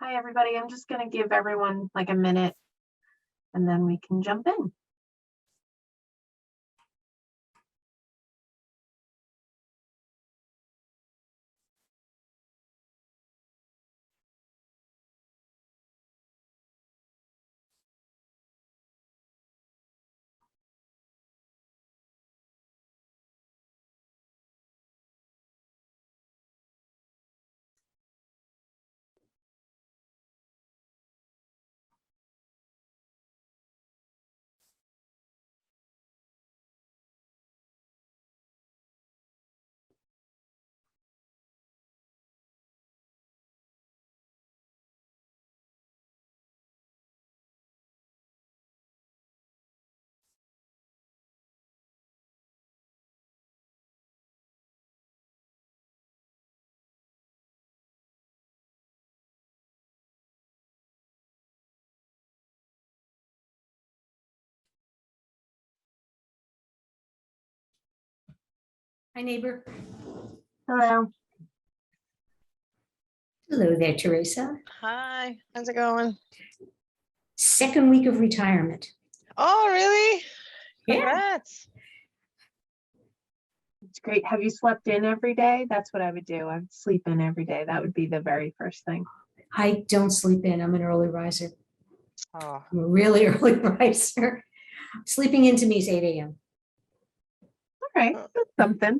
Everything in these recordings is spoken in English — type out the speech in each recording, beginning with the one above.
Hi, everybody. I'm just going to give everyone like a minute and then we can jump in. Hi, neighbor. Hello. Hello there, Teresa. Hi, how's it going? Second week of retirement. Oh, really? Yeah. Congrats. It's great. Have you slept in every day? That's what I would do. I would sleep in every day. That would be the very first thing. I don't sleep in. I'm an early riser. Oh, I'm a really early riser. Sleeping into me is 8 a.m. All right. That's something.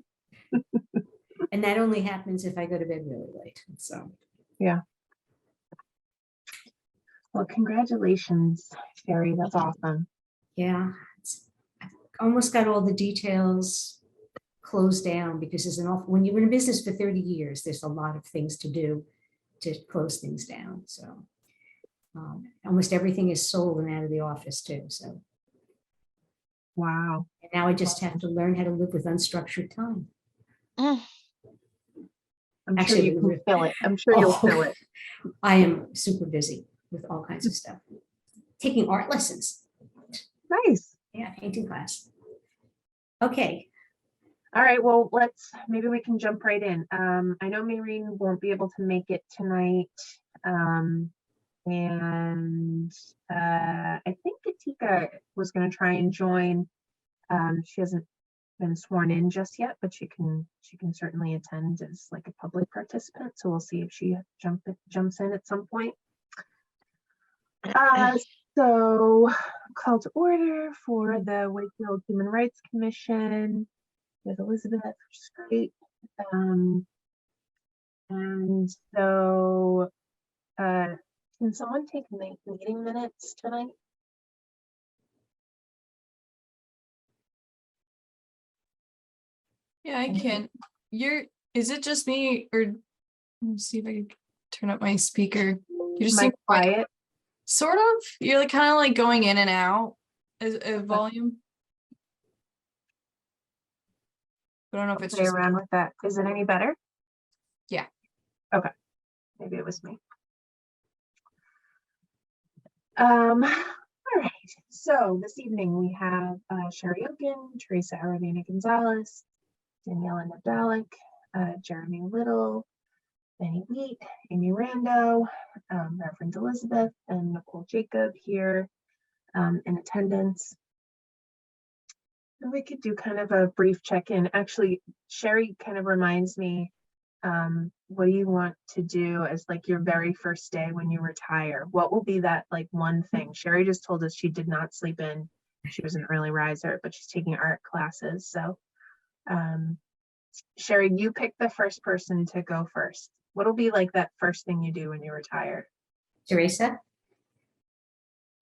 And that only happens if I go to bed really late. So, Yeah. Well, congratulations, Sherry. That's awesome. yeah, I've almost got all the details closed down because there's an awful, when you're in business for 30 years, there's a lot of things to do to close things down. So, almost everything is sold and out of the office too. So, Wow. and now I just have to learn how to live with unstructured time. mm, I'm Actually, sure you can fill it. I'm sure you'll Oh, fill it. I am super busy with all kinds of stuff. Taking art lessons. Nice. Yeah, painting class. Okay. All right. Well, maybe we can jump right in. I know Maureen won't be able to make it tonight. And I think Katika was going to try and join. She hasn't been sworn in just yet, but she can certainly attend as like a public participant. So we'll see if she jumps in at some point. So call to order for the Wakefield Human Rights Commission with Elizabeth, which is great. And so can someone take meeting minutes tonight? Yeah, I can. Is it just me or let me see if I can turn up my speaker. You just seem Mike quiet. sort of. You're like kind of like going in and out as a volume. I don't know if it's Play just around with that. Is it any better? Yeah. Okay. Maybe it was me. All right. So this evening we have Sherry Oken, Teresa Aravena Gonzalez, Daniela Nadalik, Jeremy Little, Benny Wheat, Amy Rando, Reverend Elizabeth, and Nicole Jacob here in attendance. And we could do kind of a brief check-in. Actually, Sherry kind of reminds me, what do you want to do as like your very first day when you retire? What will be that like one thing? Sherry just told us she did not sleep in. She was an early riser, but she's taking art classes. So Sherry, you pick the first person to go first. What'll be like that first thing you do when you retire? Teresa?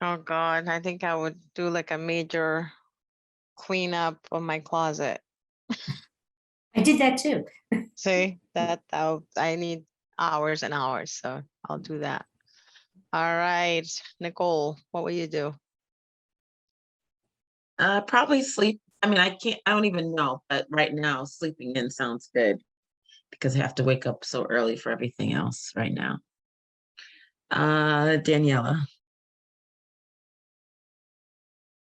oh God, I think I would do like a major cleanup of my closet. I did that too. See, I need hours and hours, so I'll do that. All right, Nicole, what will you do? Probably sleep. I mean, I don't even know, but right now sleeping in sounds good because I have to wake up so early for everything else right now. Daniela.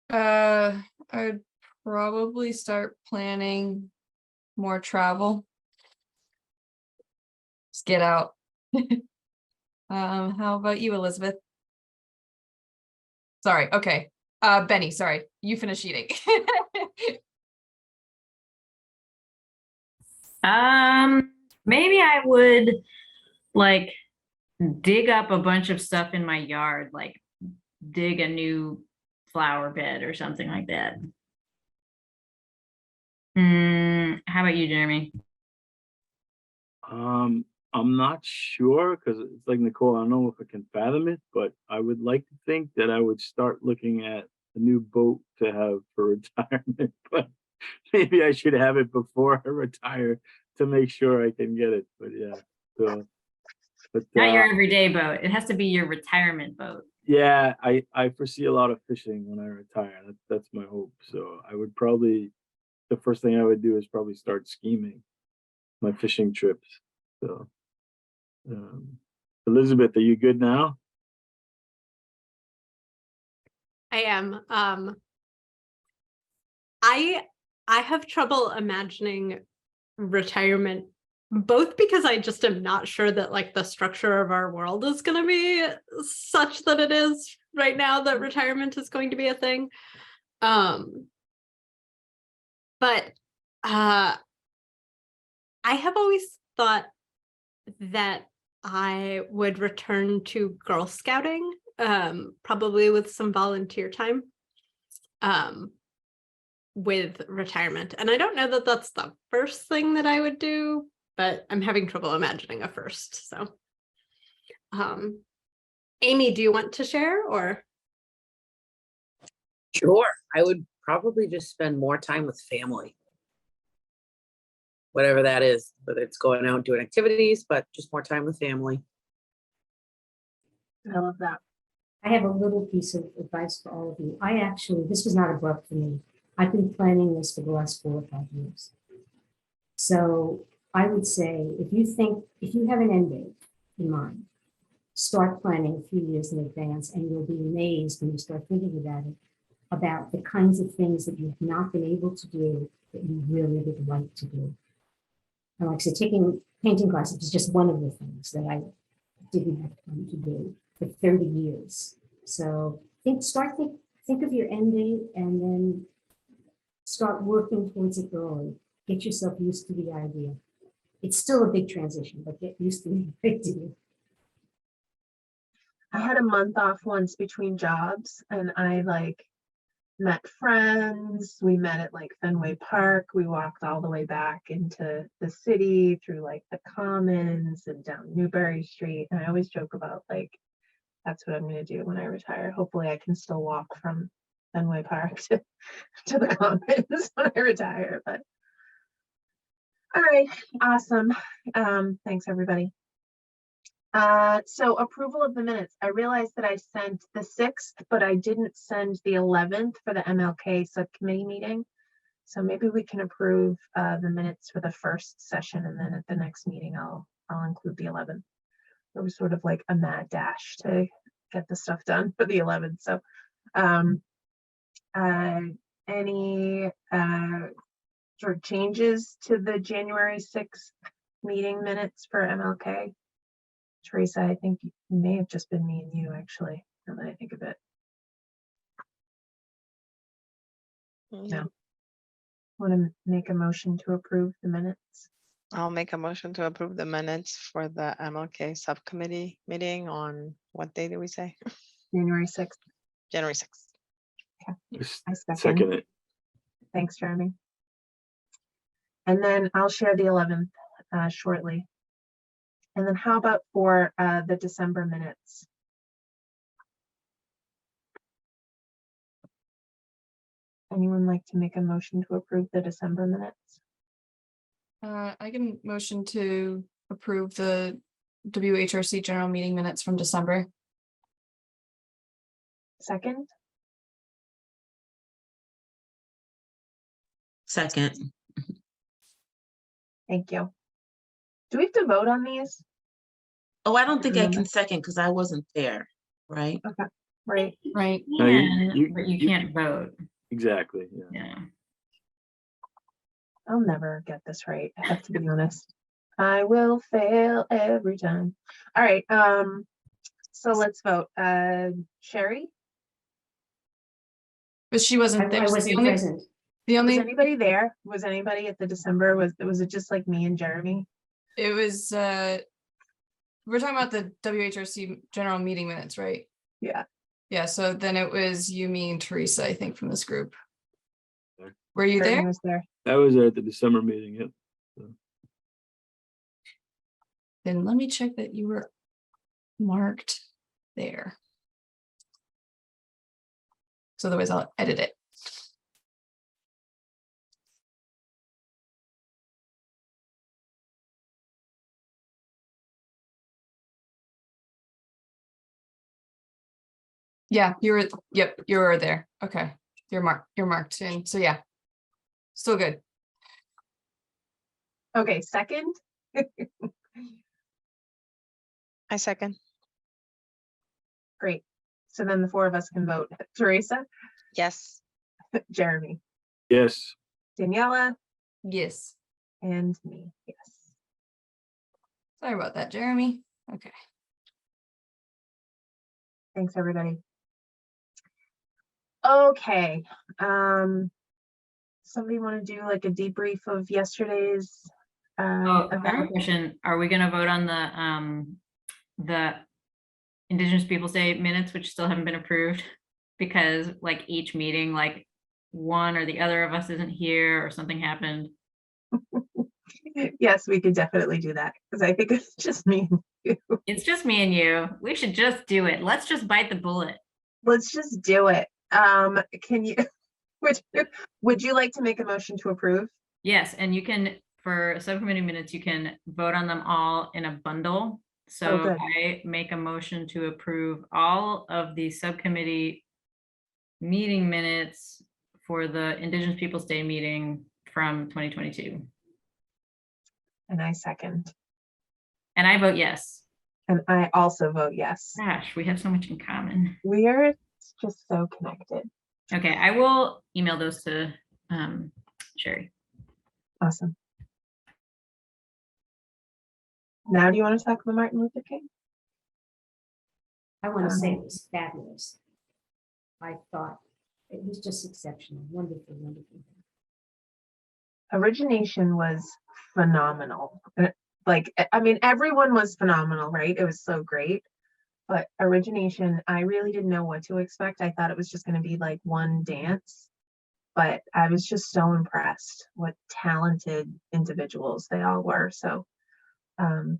I'd probably start planning more travel. Just get out. How about you, Elizabeth? Sorry, okay. Benny, sorry, you finish eating. Maybe I would like dig up a bunch of stuff in my yard, like dig a new flower bed or something like that. How about you, Jeremy? I'm not sure because it's like Nicole, I don't know if I can fathom it, but I would like to think that I would start looking at a new boat to have for retirement, but maybe I should have it before I retire to make sure I can get it. But yeah, so but Not your everyday boat. It has to be your retirement boat. yeah, I foresee a lot of fishing when I retire. That's my hope. So I would probably the first thing I would do is probably start scheming my fishing trips. So Elizabeth, are you good now? I am. I have trouble imagining retirement, both because I just am not sure that like the structure of our world is going to be such that it is right now that retirement is going to be a thing. But I have always thought that I would return to Girl Scouting, probably with some volunteer time with retirement. And I don't know that that's the first thing that I would do, but I'm having trouble imagining a first. So, Amy, do you want to share or? Sure, I would probably just spend more time with family. Whatever that is, whether it's going out and doing activities, but just more time with family. I love that. I have a little piece of advice for all of you. This was not abrupt for me. I've been planning this for the last 4 or 5 years. So I would say, if you have an end date in mind, start planning a few years in advance, and you'll be amazed when you start thinking about the kinds of things that you've not been able to do that you really would like to do. And like I said, taking painting classes is just one of the things that I didn't have time to do for 30 years. So think of your end date and then start working towards it early. Get yourself used to the idea. It's still a big transition, but get used to the idea. I had a month off once between jobs, and I like met friends. We met at like Fenway Park. We walked all the way back into the city through like the Commons and down Newbury Street. And I always joke about like, that's what I'm going to do when I retire. Hopefully I can still walk from Fenway Park to the Commons when I retire. But all right, awesome. Thanks everybody. So approval of the minutes. I realized that I sent the 6th, but I didn't send the 11th for the MLK subcommittee meeting. So maybe we can approve the minutes for the first session, and then at the next meeting, I'll include the 11th. It was sort of like a mad dash to get the stuff done for the 11th. So any sort of changes to the January 6th meeting minutes for MLK? Teresa, I think it may have just been me and you, actually, now that I think of it. No. Want to make a motion to approve the minutes? I'll make a motion to approve the minutes for the MLK subcommittee meeting on what day did we say? January 6th. January 6th. I Second it. Thanks, Jeremy. And then I'll share the 11th shortly. And then how about for the December minutes? Anyone like to make a motion to approve the December minutes? I can motion to approve the WHRC general meeting minutes from December. Second? Second. Thank you. Do we have to vote on these? Oh, I don't think I can second because I wasn't there, right? Okay, right. Right. No, Yeah, you- but you can't vote. Exactly. Yeah. Yeah. I'll never get this right. I have to be honest. I will fail every time. All right. So let's vote. Sherry, But she wasn't there. I so the wasn't only- present. The was only, anybody there? Was anybody at the December? Was it just like me and Jeremy? it was, we're talking about the WHRC general meeting minutes, right? Yeah. Yeah, so then it was you, me, and Teresa, I think, from this group. Okay. Were you Jeremy there? was there. That was at the December meeting, yep. Then let me check that you were marked there. So otherwise I'll edit it. Yeah, you were, yep, you were there. Okay. You're marked in. So yeah. Still good. Okay, second. I second. Great. So then the four of us can vote. Teresa, Yes. Jeremy, Yes, Daniela, Yes. and me. Yes. Sorry about that, Jeremy. Okay. Thanks, everybody. Okay. Somebody want to do like a debrief of yesterday's Oh, I have a event? question. Are we gonna vote on the Indigenous Peoples' Day minutes, which still haven't been approved? Because like each meeting, like one or the other of us isn't here or something happened. Yes, we could definitely do that because I think it's just me and you. It's just me and you. We should just do it. Let's just bite the bullet. Let's just do it. Can you, would you like to make a motion to approve? Yes, and you can, for subcommittee minutes, you can vote on them all in a bundle. So good. I make a motion to approve all of the subcommittee meeting minutes for the Indigenous Peoples' Day meeting from 2022. And I second. And I vote yes. And I also vote yes. Gosh, we have so much in common. We are just so connected. Okay, I will email those to Sherry. Awesome. Now, do you want to talk about Martin Luther King? I want to say it was fabulous. I thought it was just exceptional, wonderful, wonderful. Origination was phenomenal. Like, I mean, everyone was phenomenal, right? It was so great. But Origination, I really didn't know what to expect. I thought it was just going to be like one dance. But I was just so impressed what talented individuals they all were. So that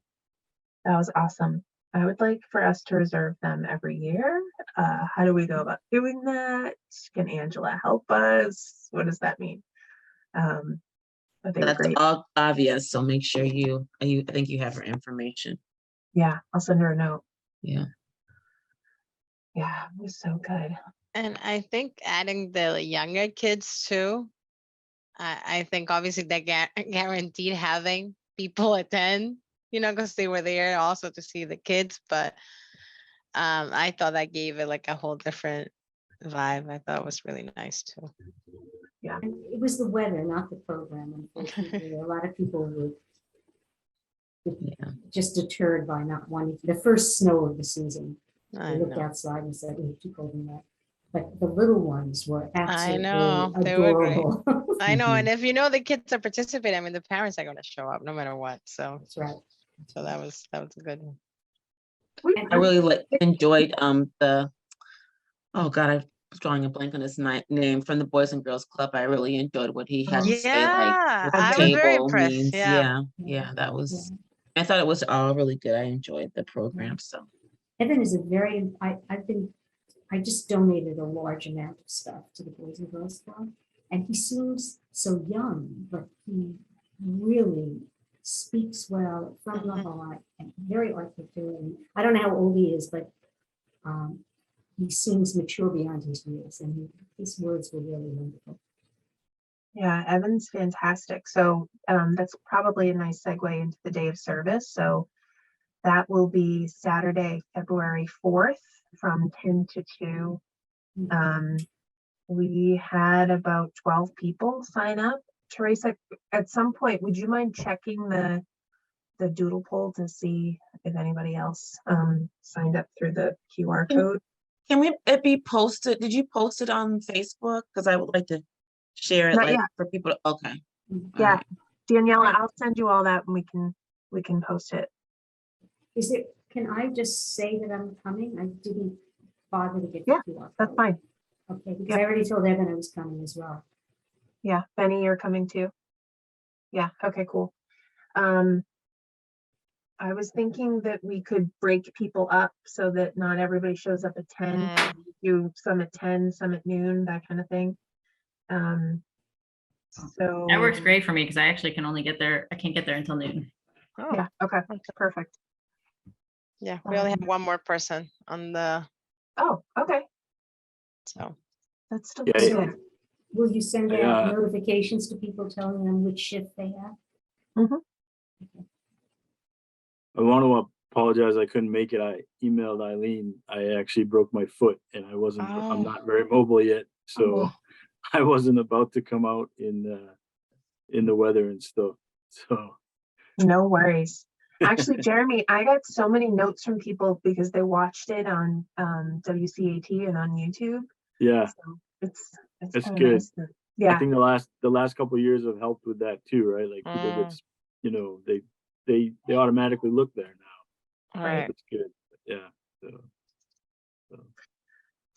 was awesome. I would like for us to reserve them every year. How do we go about doing that? Can Angela help us? What does that mean? But they were That's great. all obvious, so make sure I think you have her information. Yeah, I'll send her a note. Yeah. Yeah, it was so good. And I think adding the younger kids too. I think obviously they're guaranteed having people attend, because they were there also to see the kids. But I thought that gave it like a whole different vibe. I thought it was really nice too. And it was the weather, not the program. Unfortunately, a lot of people were just deterred by not wanting the first snow of the season. I They looked know. outside and said, "Oh, too cold in that." But the little ones were absolutely know, they were great. adorable. I know, and if the kids are participating, I mean, the parents are going to show up no matter what. So, That's right. so that was a good one. And I really enjoyed the, oh God, I was drawing a blank on his name from the Boys and Girls Club. I really enjoyed what he had to say, like Yeah, what I the was very table impressed, means. yeah. Yeah, that was, I thought it was all really good. I enjoyed the program, so. Evan is a very, I just donated a large amount of stuff to the Boys and Girls Club. And he seems so young, but he really speaks well from the heart and very articulate. I don't know how old he is, but he seems mature beyond his years, and his words were really wonderful. Yeah, Evan's fantastic. So that's probably a nice segue into the day of service. So that will be Saturday, February 4th from 10 to 2. We had about 12 people sign up. Teresa, at some point, would you mind checking the the doodle poll to see if anybody else signed up through the QR code. Can it be posted? Did you post it on Facebook? Because I would like to share it Not like yet. for people. Okay. Yeah, Alright. Daniela, I'll send you all that and we can post it. Is it, can I just say that I'm coming? I didn't bother to get the Yeah, QR That's code. fine. Okay, because Yeah. I already told Evan I was coming as well. Yeah, Benny, you're coming too. Yeah, okay, cool. I was thinking that we could break people up so that not everybody shows up at 10. Do some at 10, some at noon, that kind of thing. So That works great for me because I actually can only get there. I can't get there until noon. Oh, yeah, okay, okay. perfect. Yeah, we only have Um, one more person on the, Oh, okay, so. that's still Yeah, good. Will you send I, out notifications to people telling them which shift they have? I want to apologize. I couldn't make it. I emailed Eileen. I actually broke my foot and I'm Oh. not very mobile yet. So I wasn't about to come out in the weather and stuff. So No worries. Actually, Jeremy, I got so many notes from people because they watched it on WCAT and on YouTube. yeah, So it's That's kind of good. nice. I Yeah, think the last couple of years have helped with that too, right? Like people get, they automatically look there now. All right. That's good. Yeah. So.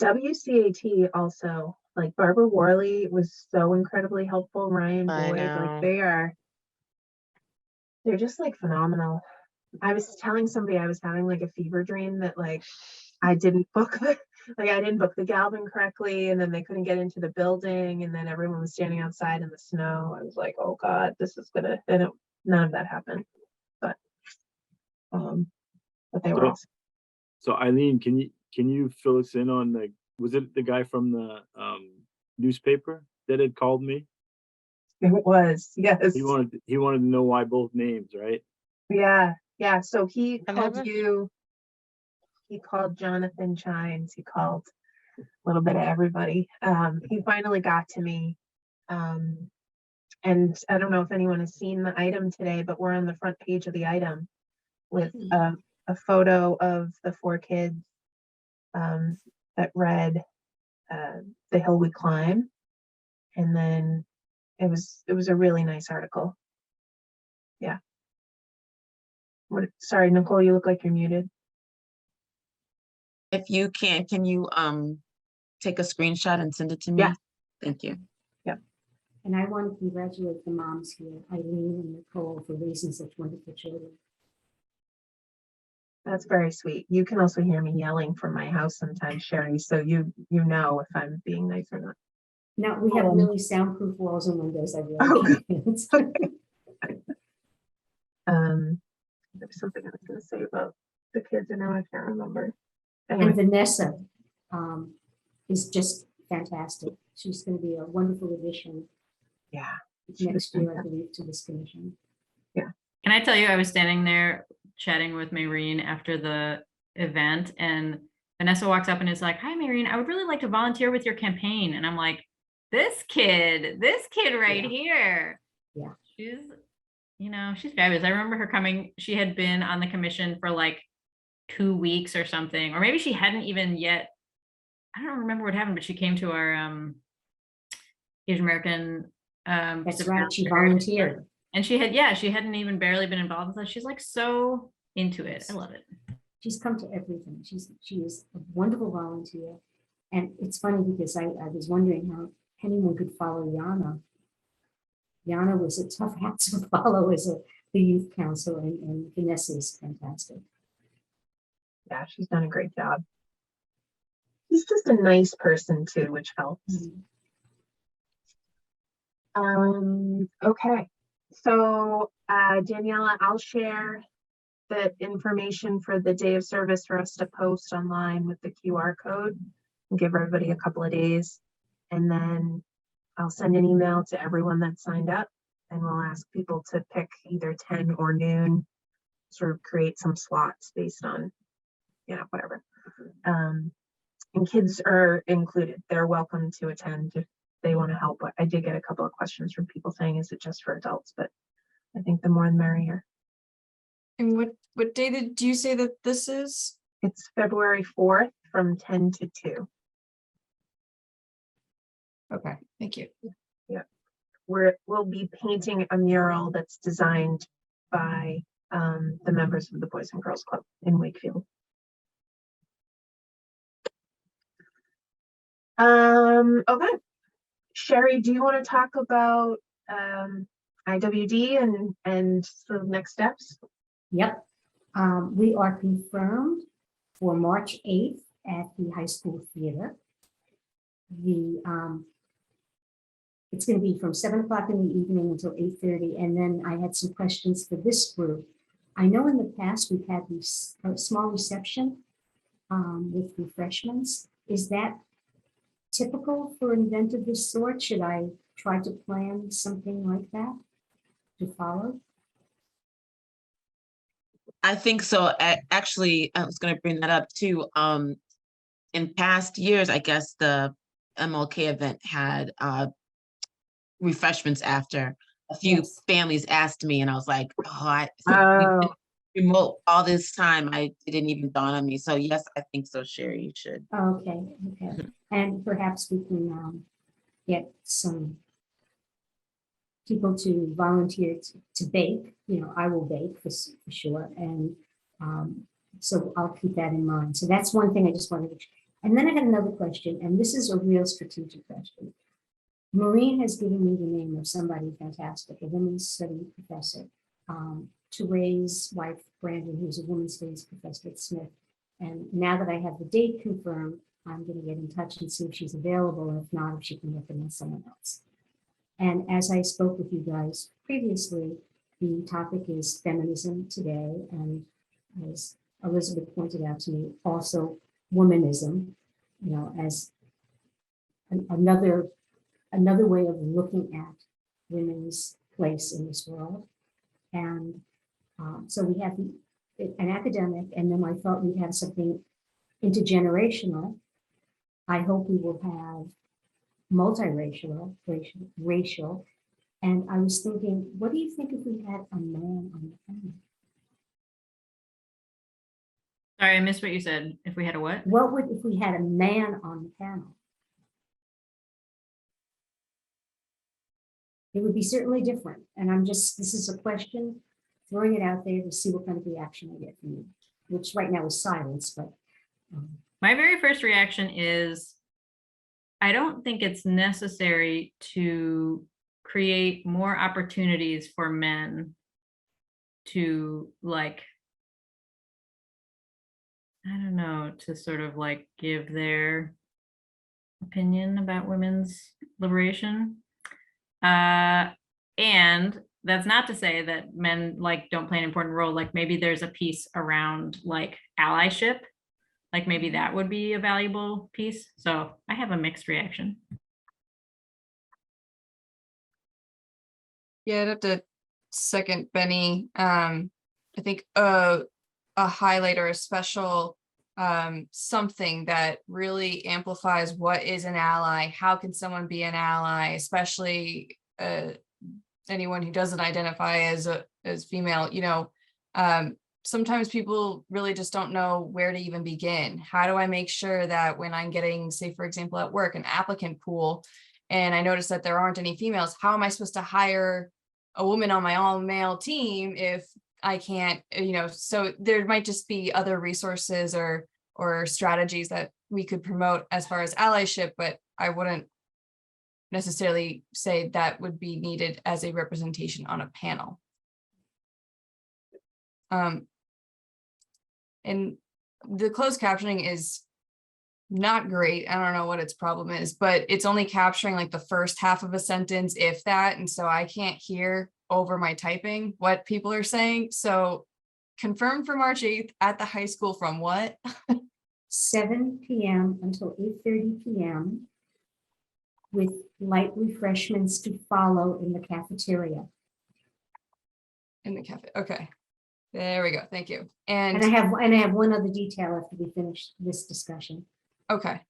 WCAT also, like Barbara Worley was so incredibly helpful. Ryan I Boyd, know. like they're just like phenomenal. I was telling somebody I was having like a fever dream that like I didn't book the Galvin correctly, and then they couldn't get into the building, and then everyone was standing outside in the snow. I was like, oh God, this is gonna, and none of that happened. But they were awesome. So Eileen, can you fill us in on was it the guy from the newspaper that had called me? It was, yes. He wanted to know why both names, right? Yeah. So he What called happened? you. He called Jonathan Chines. He called a little bit of everybody. He finally got to me. And I don't know if anyone has seen the item today, but we're on the front page of the item with a photo of the 4 kids that read The Hill We Climb. And then it was a really nice article. Yeah. Sorry, Nicole, you look like you're muted. If you can you take a screenshot and send it to me? Yeah. Thank you. And I want to congratulate the moms here, Eileen and Nicole, for raising such wonderful children. That's very sweet. You can also hear me yelling from my house sometimes, Sherry, so you know if I'm being nice or not. Now, we have really soundproof walls and windows, I Oh, realize. There was something I was going to say about the kids, and now I can't remember. And Anyway, Vanessa is just fantastic. She's going to be a wonderful addition yeah. next year, I believe, to this commission. Can I tell you, I was standing there chatting with Maureen after the event, and Vanessa walks up and is like, "Hi, Maureen, I would really like to volunteer with your campaign." And I'm like, this kid right here. Yeah. She's fabulous. I remember her coming. She had been on the commission for like 2 weeks or something, or maybe she hadn't even yet. I don't remember what happened, but she came to our Asian American. That's right. She volunteered. And she hadn't even barely been involved with us. She's like so into it. I love it. She's come to everything. She is a wonderful volunteer. And it's funny because I was wondering how anyone could follow Yana. Yana was a tough act to follow as the youth council, and Vanessa is fantastic. Yeah, she's done a great job. She's just a nice person too, which helps. Okay. So Daniela, I'll share the information for the day of service for us to post online with the QR code and give everybody a couple of days. And then I'll send an email to everyone that signed up, and we'll ask people to pick either 10 or noon, sort of create some slots based on, whatever. And kids are included. They're welcome to attend if they want to help. I did get a couple of questions from people saying, is it just for adults? But I think the more the merrier. And what day did you say that this is? It's February 4th from 10 to 2. Okay, thank you. We'll be painting a mural that's designed by the members of the Boys and Girls Club in Wakefield. Okay. Sherry, do you want to talk about IWD and sort of next steps? Yep. We are confirmed for March 8th at the high school theater. It's going to be from 7 o'clock in the evening until 8:30. And then I had some questions for this group. I know in the past we've had these small reception with refreshments. Is that typical for an event of this sort? Should I try to plan something like that to follow? I think so. Actually, I was going to bring that up too. In past years, I guess the MLK event had refreshments after. A few Yes. families asked me, and I was like, "Oh, Oh. we've been remote all this time. It didn't even dawn on me." So yes, I think so, Sherry. You should. Okay. And perhaps we can get some people to volunteer to bake. You know, I will bake for sure. And so I'll keep that in mind. So that's one thing I just wanted to. And then I had another question, and this is a real strategic question. Maureen has given me the name of somebody fantastic, a women's study professor, Teray's wife, Brandon, who's a women's studies professor at Smith. And now that I have the date confirmed, I'm going to get in touch and see if she's available. If not, if she can recommend someone else. And as I spoke with you guys previously, the topic is feminism today. And as Elizabeth pointed out to me, also womanism, you know, as another way of looking at women's place in this world. And so we have an academic, and then I thought we'd have something intergenerational. I hope we will have multiracial, racial. And I was thinking, what do you think if we had a man on the panel? Sorry, I missed what you said. If we had a what? What would if we had a man on the panel? It would be certainly different. And this is a question, throwing it out there to see what kind of reaction I get from you, which right now is silence, but. My very first reaction is, I don't think it's necessary to create more opportunities for men to like, I don't know, to sort of like give their opinion about women's liberation. And that's not to say that men like don't play an important role. Like maybe there's a piece around like allyship, like maybe that would be a valuable piece. So I have a mixed reaction. Yeah, I'd have to second Benny. I think a highlight or a special something that really amplifies what is an ally, how can someone be an ally, especially anyone who doesn't identify as female, you know. Sometimes people really just don't know where to even begin. How do I make sure that when I'm getting, say, for example, at work, an applicant pool, and I notice that there aren't any females, how am I supposed to hire a woman on my all male team if I can't, you know? So there might just be other resources or strategies that we could promote as far as allyship, but I wouldn't necessarily say that would be needed as a representation on a panel. And the closed captioning is not great. I don't know what its problem is, but it's only capturing like the first half of a sentence, if that. And so I can't hear over my typing what people are saying. So confirmed for March 8th at the high school from what? 7 p.m. until 8:30 p.m. with light refreshments to follow in the cafeteria. In the cafe. Okay. There we go. Thank you. And I have one other detail after we finish this discussion. Okay.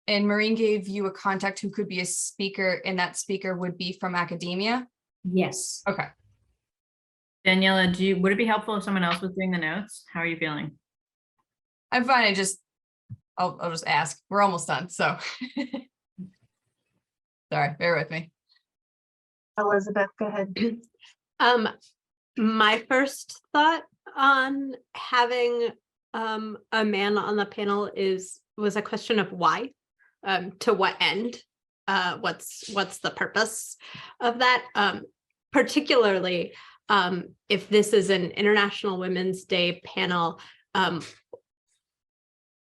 And Maureen gave you a contact who could be a speaker, and that speaker would be from academia? Yes. Okay. Daniela, would it be helpful if someone else was doing the notes? How are you feeling? I'm fine. I'll just ask. We're almost done, so. Sorry, bear with me. Elizabeth, go ahead. My first thought on having a man on the panel was a question of why, to what end, what's the purpose of that, particularly if this is an International Women's Day panel.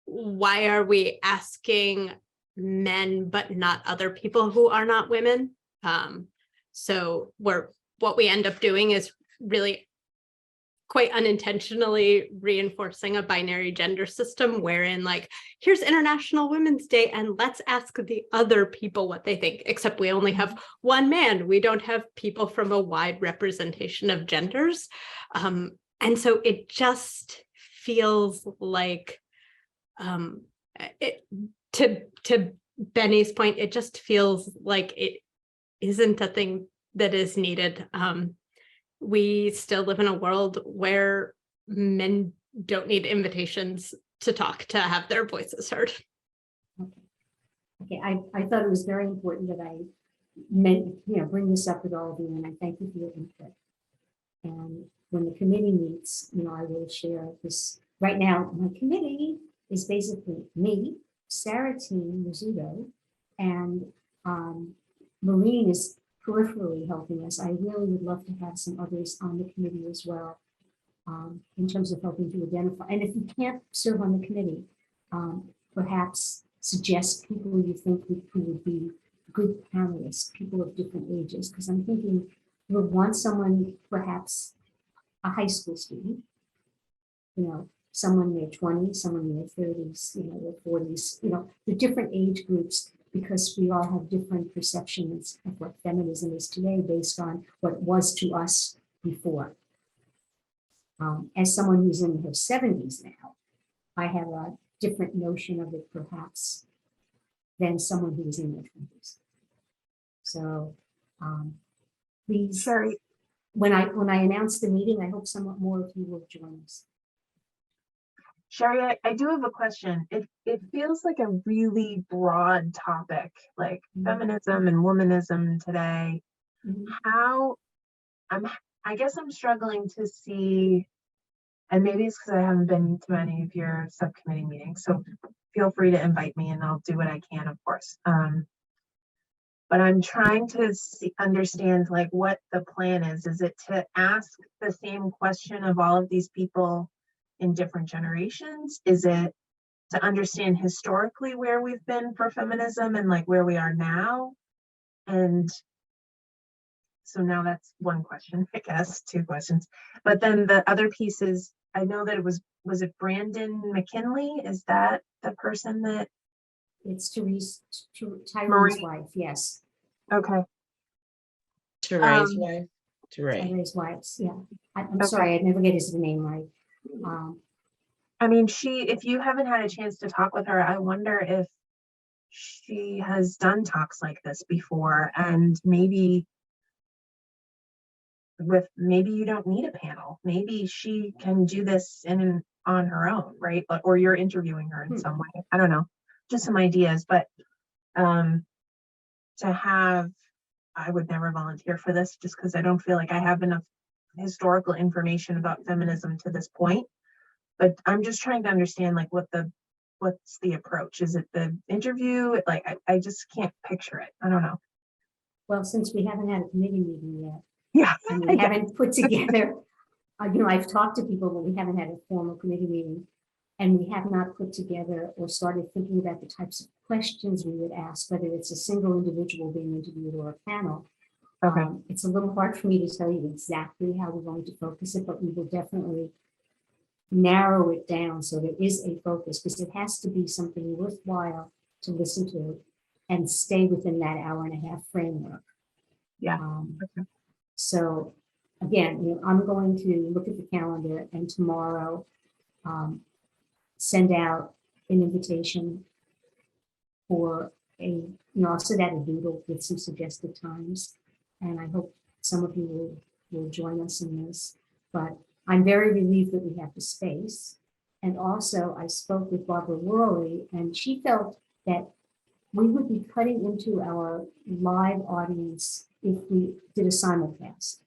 Why are we asking men but not other people who are not women? So what we end up doing is really quite unintentionally reinforcing a binary gender system wherein, like, here's International Women's Day and let's ask the other people what they think, except we only have one man. We don't have people from a wide representation of genders. And so it just feels like, to Benny's point, it just feels like it isn't a thing that is needed. We still live in a world where men don't need invitations to talk, to have their voices heard. Okay, I thought it was very important that I bring this up with all of you, and I thank you for your input. And when the committee meets, I will share this. Right now, my committee is basically me, Sarah Teen Rizzuto, and Maureen is peripherally helping us. I really would love to have some others on the committee as well, in terms of helping to identify. And if you can't serve on the committee, perhaps suggest people you think who would be good panelists, people of different ages, because I'm thinking we'll want someone, perhaps a high school student, someone in their 20s, someone in their 30s, their 40s, the different age groups, because we all have different perceptions of what feminism is today based on what it was to us before. As someone who's in her 70s now, I have a different notion of it perhaps than someone who was in their 20s. So please, Sherry, when I announce the meeting, I hope somewhat more of you will join us. Sherry, I do have a question. It feels like a really broad topic, like feminism and womanism today. I guess I'm struggling to see, and maybe it's because I haven't been to any of your subcommittee meetings, so feel free to invite me and I'll do what I can, of course. But I'm trying to understand like what the plan is. Is it to ask the same question of all of these people in different generations? Is it to understand historically where we've been for feminism and like where we are now? And so now that's one question, I guess, two questions. But then the other piece is, I know that it was it Brandon McKinley? Is that the person that? It's Tyree's Marie. wife, yes. Okay. Teresa's wife. Teray. Tyree's wife, yeah. I'm Okay. sorry, I'd never get his name right. I mean, if you haven't had a chance to talk with her, I wonder if she has done talks like this before, and maybe you don't need a panel. Maybe she can do this on her own, right? Or you're interviewing her in some way. I don't know, just some ideas. But I would never volunteer for this just because I don't feel like I have enough historical information about feminism to this point. But I'm just trying to understand like what's the approach? Is it the interview? Like I just can't picture it. I don't know. Well, since we haven't had a committee meeting yet, Yeah. and we haven't put together, I've talked to people, but we haven't had a formal committee meeting, and we have not put together or started thinking about the types of questions we would ask, whether it's a single individual being interviewed or a panel. Okay. It's a little hard for me to tell you exactly how we're going to focus it, but we will definitely narrow it down so there is a focus, because it has to be something worthwhile to listen to and stay within that hour and a half framework. Yeah. Okay. So again, I'm going to look at the calendar and tomorrow send out an invitation for I'll send out a doodle with some suggested times, and I hope some of you will join us in this. But I'm very relieved that we have the space. And also I spoke with Barbara Worley and she felt that we would be cutting into our live audience if we did a simulcast.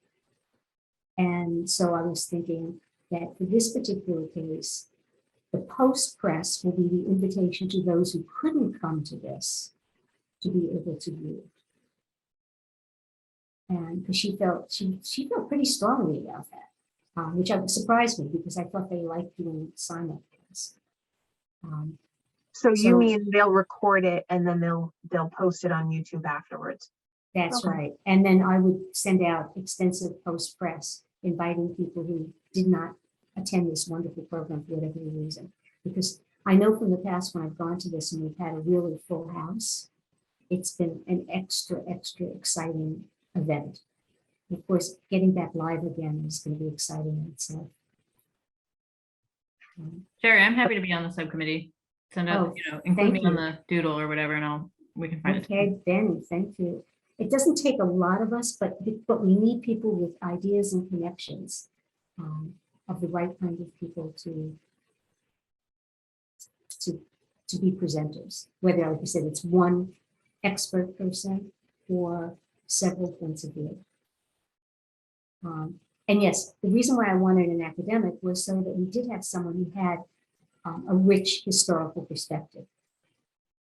And so I was thinking that for this particular case, the post press will be the invitation to those who couldn't come to this to be able to view it. And because she felt pretty strongly about that, which surprised me because I thought they liked doing simulcast. So you So- mean they'll record it and then they'll post it on YouTube afterwards? That's Okay. right. And then I would send out extensive post press inviting people who did not attend this wonderful program for whatever reason. Because I know from the past when I've gone to this and we've had a really full house, it's been an extra exciting event. Of course, getting back live again is going to be exciting in itself. Sherry, I'm happy to be on the subcommittee. Send out, Oh, include me thank on you. the doodle or whatever, and we can find it. Okay, Benny, thank you. It doesn't take a lot of us, but we need people with ideas and connections, of the right kind of people to be presenters. Whether, like you said, it's one expert person or several points of view. And yes, the reason why I wanted an academic was so that we did have someone who had a rich historical perspective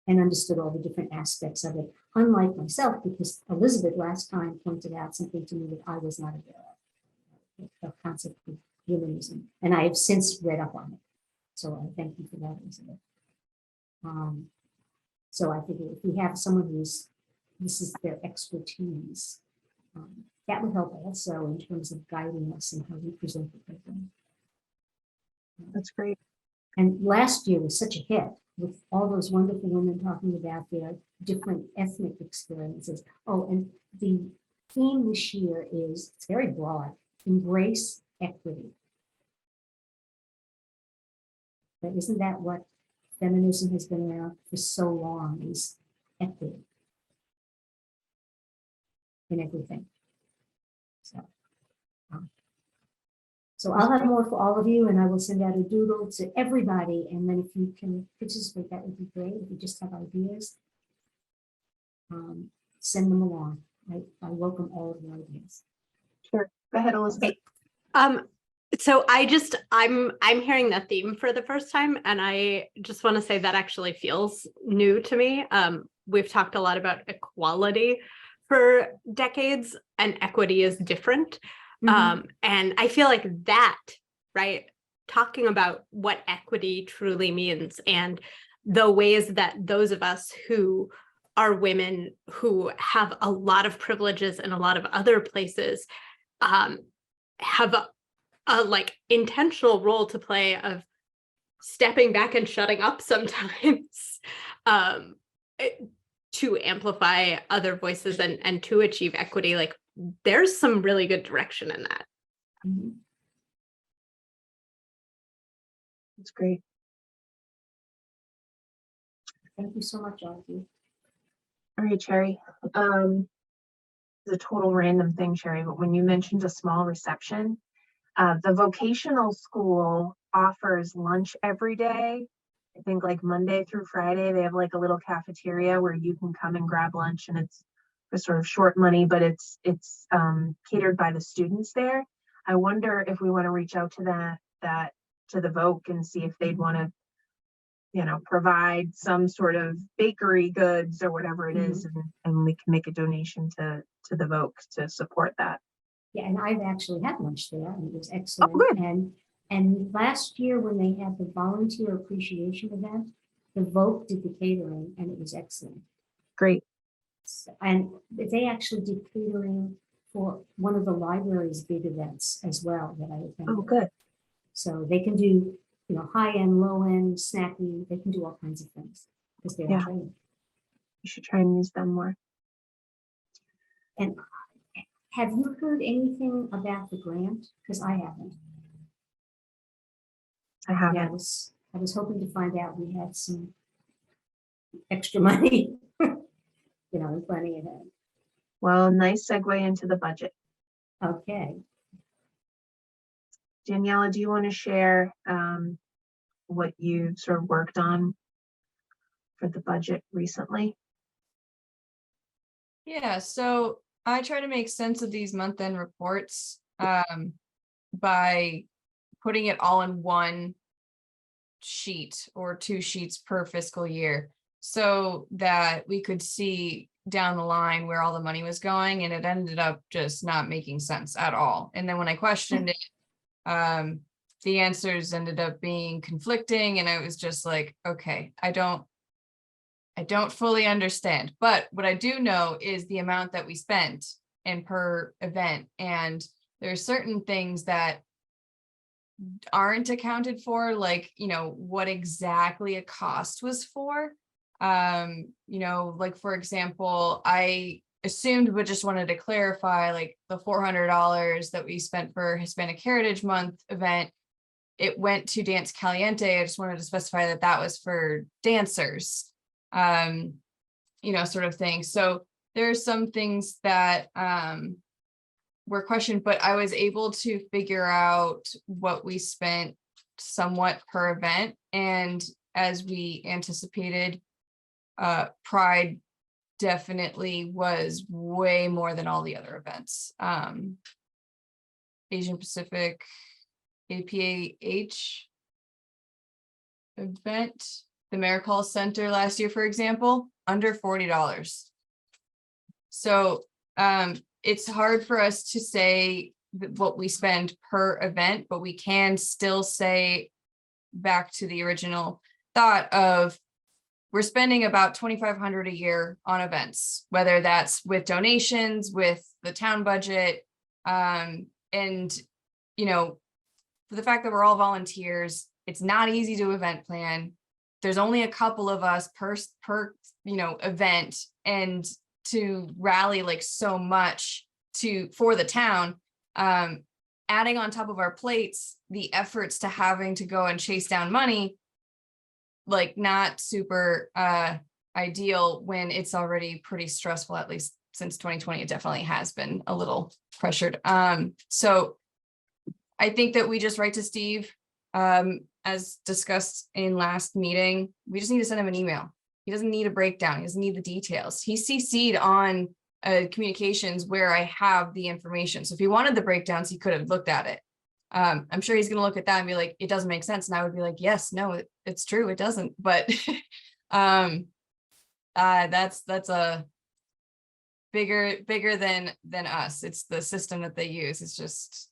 and understood all the different aspects of it, unlike myself, because Elizabeth last time pointed out something to me that I was not aware of, the concept of humanism, and I have since read up on it. So I thank you for that, Elizabeth. So I figure if we have someone this is their expertise, that would help also in terms of guiding us in how we present the program. That's great. And last year was such a hit with all those wonderful women talking about their different ethnic experiences. Oh, and the theme this year is, it's very broad, embrace equity. But isn't that what feminism has been around for so long, is equity in everything. So I'll have more for all of you, and I will send out a doodle to everybody. And then if you can participate, that would be great. If you just have ideas, send them along. I welcome all of your ideas. Sure. Go ahead, Elizabeth. So I'm hearing that theme for the first time, and I just want to say that actually feels new to me. We've talked a lot about equality for decades, and equity is different. And I feel like that, right, talking about what equity truly means and the ways that those of us who are women who have a lot of privileges in a lot of other places have a like intentional role to play of stepping back and shutting up sometimes to amplify other voices and to achieve equity. Like, there's some really good direction in that. That's great. Thank you so much, all of you. All right, Sherry. It's a total random thing, Sherry, but when you mentioned a small reception, the vocational school offers lunch every day. I think like Monday through Friday, they have like a little cafeteria where you can come and grab lunch, and it's for sort of short money, but it's catered by the students there. I wonder if we want to reach out to to the Voc and see if they'd want to, provide some sort of bakery goods or whatever it is, and we can make a donation to the Voc to support that. Yeah, and I've actually had lunch there, and it was excellent. Good. And last year when they had the volunteer appreciation event, the Voc did the catering, and it was excellent. Great. And they actually did catering for one of the library's big events as well that I attended. Oh, good. So they can do, high end, low end, snacky. They can do all kinds of things because they are Yeah. trained. You should try and use them more. And have you heard anything about the grant? Because I haven't. I Yeah, haven't. I was hoping to find out we had some extra money, and plenty of it. Well, nice segue into the budget. Okay. Daniela, do you want to share what you sort of worked on for the budget recently? Yeah, so I try to make sense of these month-end reports by putting it all in one sheet or 2 sheets per fiscal year, so that we could see down the line where all the money was going, and it ended up just not making sense at all. And then when I questioned it, the answers ended up being conflicting, and I was just like, okay, I don't fully understand. But what I do know is the amount that we spent and per event. And there's certain things that aren't accounted for, like, what exactly a cost was for. Like, for example, I assumed, but just wanted to clarify, like the $400 that we spent for Hispanic Heritage Month event, it went to Dance Caliente. I just wanted to specify that that was for dancers, sort of thing. So there's some things that were questioned, but I was able to figure out what we spent somewhat per event. And as we anticipated, Pride definitely was way more than all the other events. Asian Pacific APAH event, the Maricol Center last year, for example, under $40. So it's hard for us to say what we spend per event, but we can still say, back to the original thought of, we're spending about $2,500 a year on events, whether that's with donations, with the town budget, and for the fact that we're all volunteers, it's not easy to event plan. There's only a couple of us per event, and to rally like so much for the town, adding on top of our plates the efforts to having to go and chase down money, like not super ideal when it's already pretty stressful. At least since 2020, it definitely has been a little pressured. So I think that we just write to Steve, as discussed in last meeting. We just need to send him an email. He doesn't need a breakdown. He doesn't need the details. He's CC'd on communications where I have the information. So if he wanted the breakdowns, he could have looked at it. I'm sure he's going to look at that and be like, it doesn't make sense. And I would be like, yes, no, it's true. It doesn't. But that's a bigger than us. It's the system that they use. It's just,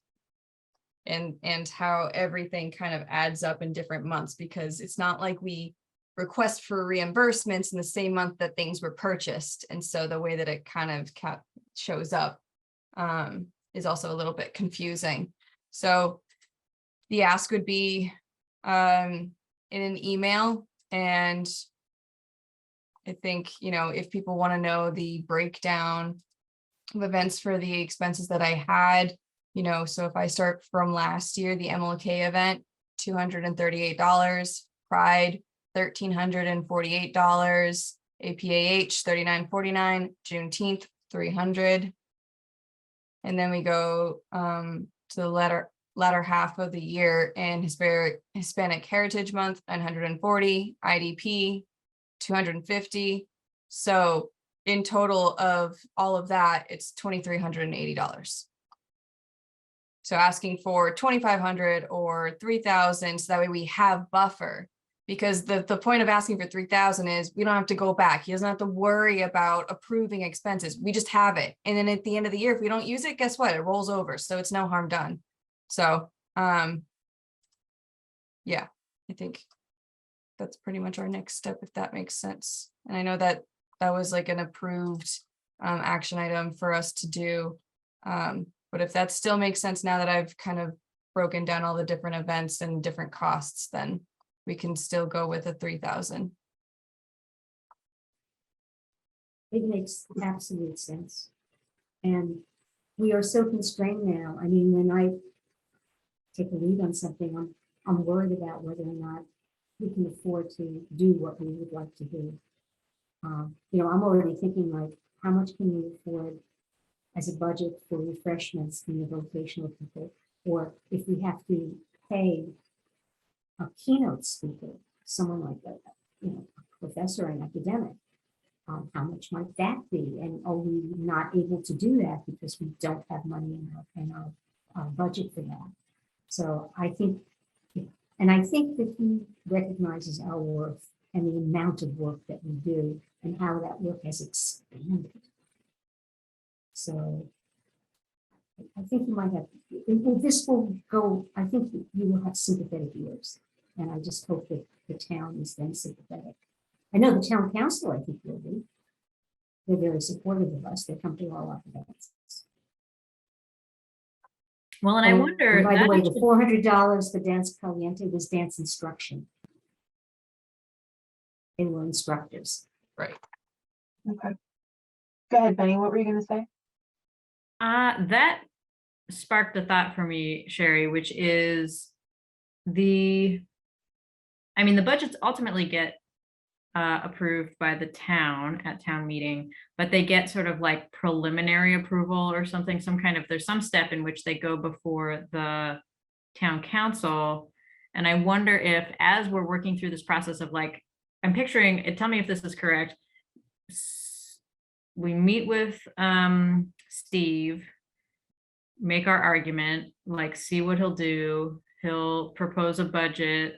and how everything kind of adds up in different months, because it's not like we request for reimbursements in the same month that things were purchased. And so the way that it kind of shows up is also a little bit confusing. So the ask would be in an email. And I think, if people want to know the breakdown of events for the expenses that I had, so if I start from last year, the MLK event, $238, Pride, $1,348, APAH, $39.49, Juneteenth, $300. And then we go to the latter half of the year, and Hispanic Heritage Month, $940, IDP, $250. So in total of all of that, it's $2,380. So asking for $2,500 or $3,000, so that way we have buffer, because the point of asking for $3,000 is we don't have to go back. He doesn't have to worry about approving expenses. We just have it. And then at the end of the year, if we don't use it, guess what? It rolls over. So it's no harm done. So yeah, I think that's pretty much our next step, if that makes sense. And I know that that was like an approved action item for us to do. But if that still makes sense now that I've kind of broken down all the different events and different costs, then we can still go with a 3,000. It makes absolute sense. And we are so constrained now. I mean, when I take a lead on something, I'm worried about whether or not we can afford to do what we would like to do. I'm already thinking, like, how much can we afford as a budget for refreshments from the vocational people? or if we have to pay a keynote speaker, someone like a, a professor and academic, how much might that be? And are we not able to do that because we don't have money in our budget for that? So I think, and I think that he recognizes our worth and the amount of work that we do and how that work has expanded. So I think you might have, this will go, I think you will have sympathetic ears. And I just hope that the town is then sympathetic. I know the town council, I think, will be. They're very supportive of us. They come to all our events. Well, and I wonder. And by the that way, the actually- $400 for dance caliente was dance instruction. They were instructors. Okay. Go ahead, Benny. What were you going to say? That sparked a thought for me, Sherry, which is the budgets ultimately get approved by the town at town meeting, but they get sort of like preliminary approval or something, there's some step in which they go before the town council. And I wonder if, as we're working through this process of like, I'm picturing it, tell me if this is correct. We meet with Steve, make our argument, like see what he'll do. He'll propose a budget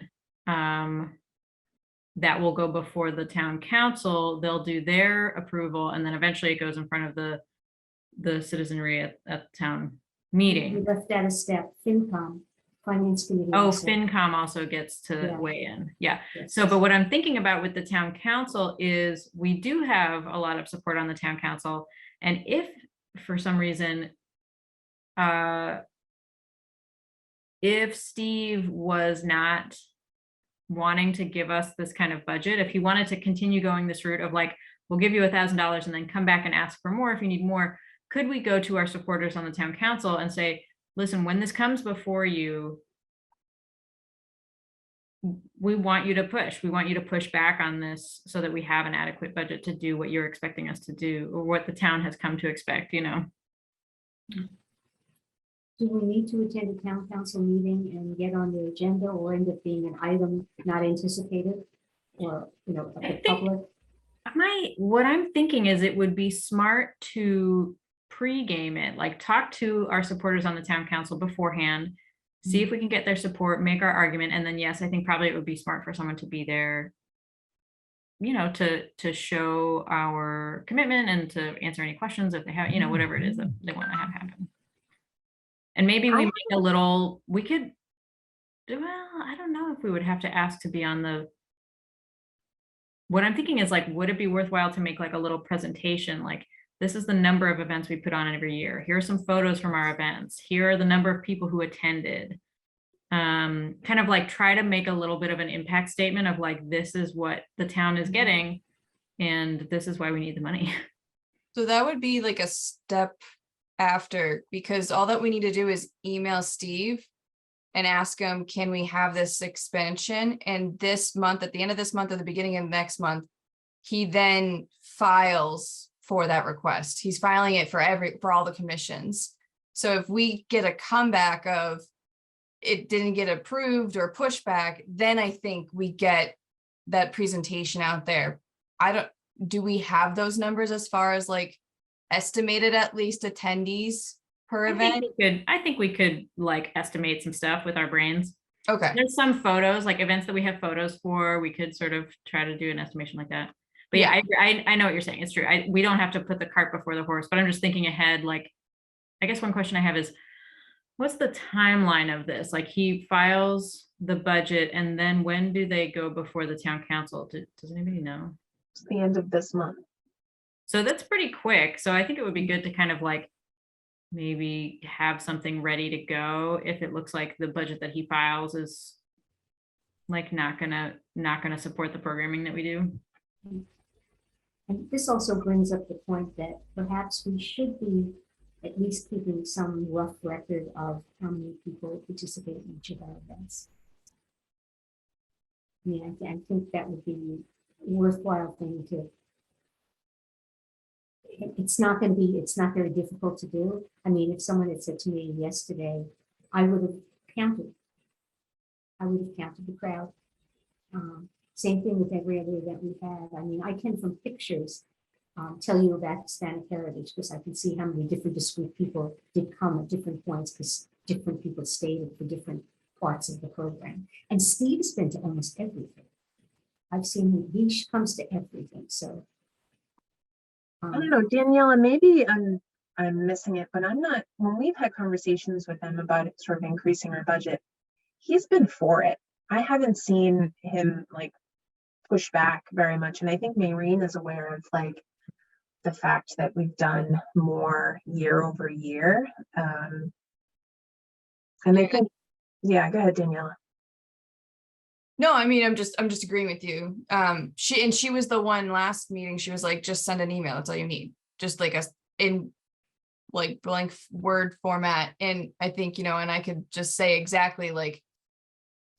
that will go before the town council. They'll do their approval, and then eventually it goes in front of the citizenry at the town We meeting. left out a step, FinCom, Finance Committee. Oh, also. FinCom also gets to Yeah. weigh in. Yeah. Yes. So, but what I'm thinking about with the town council is we do have a lot of support on the town council. And if for some reason, if Steve was not wanting to give us this kind of budget, if he wanted to continue going this route of like, we'll give you $1,000 and then come back and ask for more if you need more, could we go to our supporters on the town council and say, listen, when this comes before you, we want you to push back on this so that we have an adequate budget to do what you're expecting us to do, or what the town has come to expect, Do we need to attend a town council meeting and get on the agenda, or end up being an item not anticipated? Or, of I the think- public? What I'm thinking is it would be smart to pre-game it, like talk to our supporters on the town council beforehand, see if we can get their support, make our argument, and then yes, I think probably it would be smart for someone to be there, to show our commitment and to answer any questions if they have, whatever it is that they want to have happen. And maybe we make we could, well, I don't know if we would have to ask to be on what I'm thinking is like, would it be worthwhile to make like a little presentation? Like, this is the number of events we put on every year. Here are some photos from our events. Here are the number of people who attended. Kind of like try to make a little bit of an impact statement of like, this is what the town is getting, and this is why we need the money. So that would be like a step after, because all that we need to do is email Steve and ask him, can we have this expansion? And this month, at the end of this month or the beginning of next month, he then files for that request. He's filing it for all the commissions. So if we get a comeback of it didn't get approved or pushback, then I think we get that presentation out there. Do we have those numbers as far as like estimated at least attendees per event? I think we could like estimate some stuff with our brains. Okay. There's some photos, like events that we have photos for, we could sort of try to do an estimation like that. But yeah, I know what you're saying. It's true. We don't have to put the cart before the horse, but I'm just thinking ahead. Like, I guess one question I have is, what's the timeline of this? Like, he files the budget, and then when do they go before the town council? Does anybody know? It's the end of this month. So that's pretty quick. So I think it would be good to kind of like maybe have something ready to go if it looks like the budget that he files is like not gonna support the programming that we do. And this also brings up the point that perhaps we should be at least keeping some rough record of how many people participate in each of our events. I mean, I think that would be a worthwhile thing to. It's not very difficult to do. I mean, if someone had said to me yesterday, I would have counted. I would have counted the crowd. Same thing with every other event we've had. I mean, I can from pictures tell you about Hispanic Heritage because I can see how many different discrete people did come at different points because different people stayed for different parts of the program. And Steve's been to almost everything. I've seen him, he comes to everything, so. I don't know, Daniela, maybe I'm missing it, but I'm not, when we've had conversations with him about it, sort of increasing our budget, he's been for it. I haven't seen him like push back very much. And I think Maureen is aware of like the fact that we've done more year over year. And I think, yeah, go ahead, Daniela. No, I mean, I'm just agreeing with you. She was the one last meeting. She was like, just send an email. That's all you need. Just like in like blank word format. And I think, and I could just say exactly like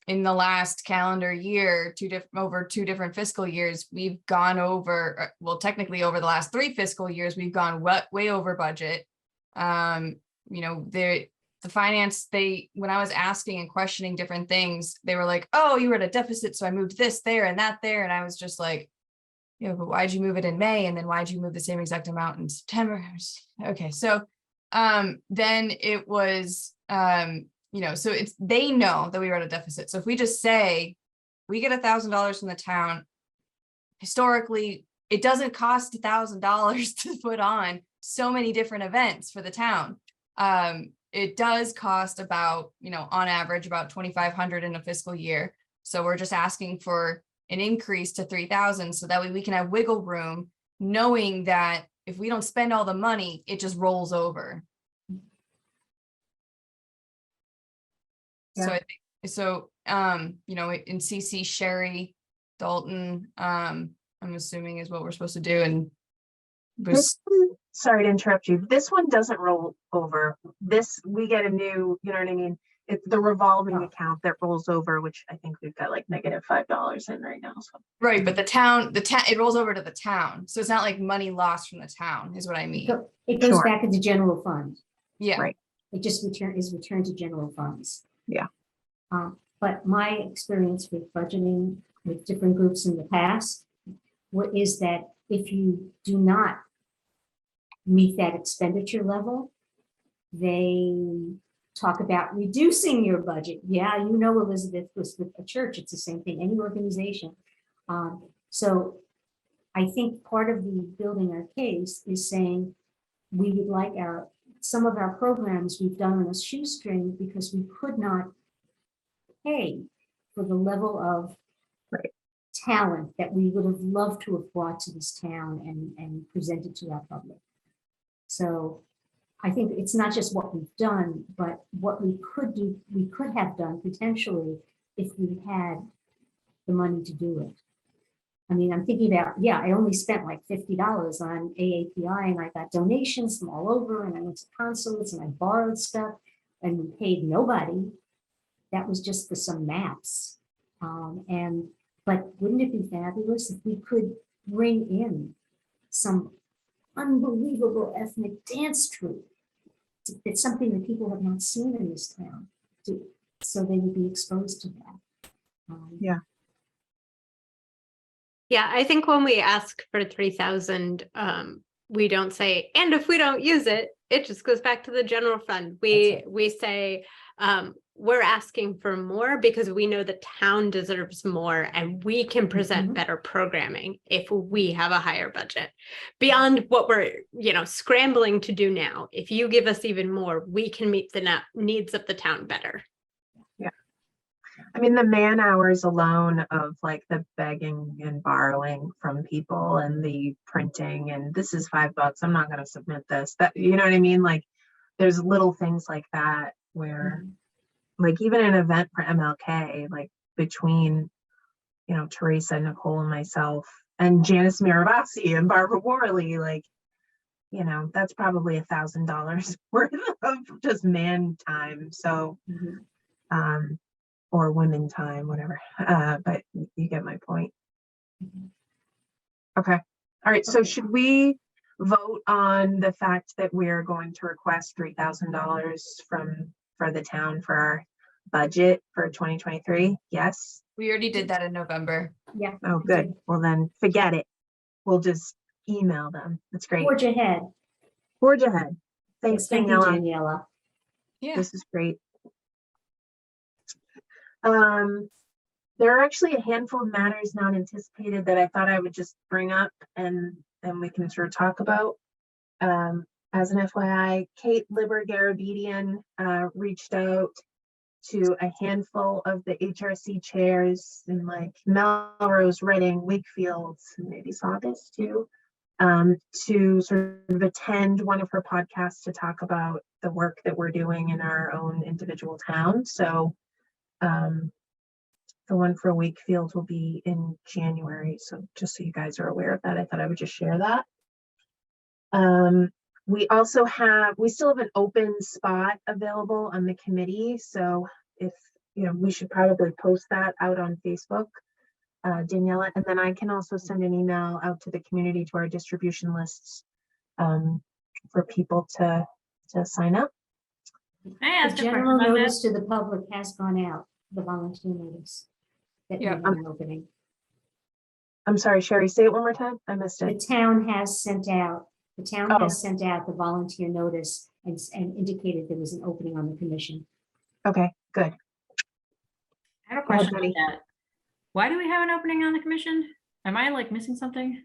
in the last calendar year, over 2 different fiscal years, we've gone over, well, technically over the last 3 fiscal years, we've gone way over budget. The finance, when I was asking and questioning different things, they were like, oh, you were at a deficit. So I moved this there and that there. And I was just like, but why'd you move it in May? And then why'd you move the same exact amount in September? Okay. So then it was, so they know that we were at a deficit. So if we just say we get $1,000 from the town, historically, it doesn't cost $1,000 to put on so many different events for the town. It does cost about, on average, about $2,500 in a fiscal year. So we're just asking for an increase to $3,000 so that way we can have wiggle room, knowing that if we don't spend all the money, it just rolls over. Yeah. So I think in CC Sherry Dalton, I'm assuming is what we're supposed to do. And Sorry to interrupt you. This one doesn't roll over. We get a new, you know what I mean? It's the revolving account that rolls over, which I think we've got like -$5 in right now. So. Right, but the town, it rolls over to the town. So it's not like money lost from the town is what I mean. So it goes back into general fund. Yeah. Right. It just is returned to general funds. Yeah. But my experience with budgeting with different groups in the past is that if you do not meet that expenditure level, they talk about reducing your budget. Yeah, Elizabeth was with a church. It's the same thing, any organization. So I think part of the building our case is saying we would like some of our programs we've done on a shoestring because we could not pay for the level of talent that we would have loved to have brought to this town and presented to our public. So I think it's not just what we've done, but what we could have done potentially if we had the money to do it. I mean, I'm thinking about, I only spent like $50 on AAPI and I got donations from all over and I went to concerts and I borrowed stuff and we paid nobody. That was just for some maps. But wouldn't it be fabulous if we could bring in some unbelievable ethnic dance troupe? It's something that people have not seen in this town, so they would be exposed to that. Yeah, I think when we ask for 3,000, we don't say, and if we don't use it, it just goes back to the general fund. We say, we're asking for more because we know the town deserves more and we can present better programming if we have a higher budget beyond what we're, scrambling to do now. If you give us even more, we can meet the needs of the town better. Yeah. I mean, the man hours alone of like the begging and borrowing from people and the printing and this is $5, I'm not going to submit this, that, you know what I mean? Like there's little things like that where like even an event for MLK, like between, Teresa, Nicole and myself and Janice Miravasi and Barbara Worley, like, that's probably $1,000 worth of just man time. So, or women time, whatever. But you get my point. Okay. All right. So should we vote on the fact that we're going to request $3,000 from for the town for our budget for 2023? Yes? We already did that in November. Yeah. Oh, we good. did. Well, then forget it. We'll just email them. That's great. Forge ahead. Forge ahead. Thanks, Yes, thank you, Daniela. Daniela. Yeah. This is great. There are actually a handful of matters not anticipated that I thought I would just bring up and we can sort of talk about. As an FYI, Kate Liber-Garabedian reached out to a handful of the HRC chairs in like Melrose, Reading, Wakefield, maybe saw this too, to sort of attend one of her podcasts to talk about the work that we're doing in our own individual town. So the one for Wakefield will be in January. So just so you guys are aware of that, I thought I would just share that. We still have an open spot available on the committee. So if, we should probably post that out on Facebook, Daniela, and then I can also send an email out to the community, to our distribution lists, for people to sign up. I asked The a question general about that. notice to the public has gone out, the volunteer notice. That we Yeah, have an opening. I'm sorry, Sherry, say it one more time. I missed The it. town has sent out Oh. the volunteer notice and indicated there was an opening on the commission. Okay, good. I have a Go ahead, question about Betty. that. Why do we have an opening on the commission? Am I like missing something?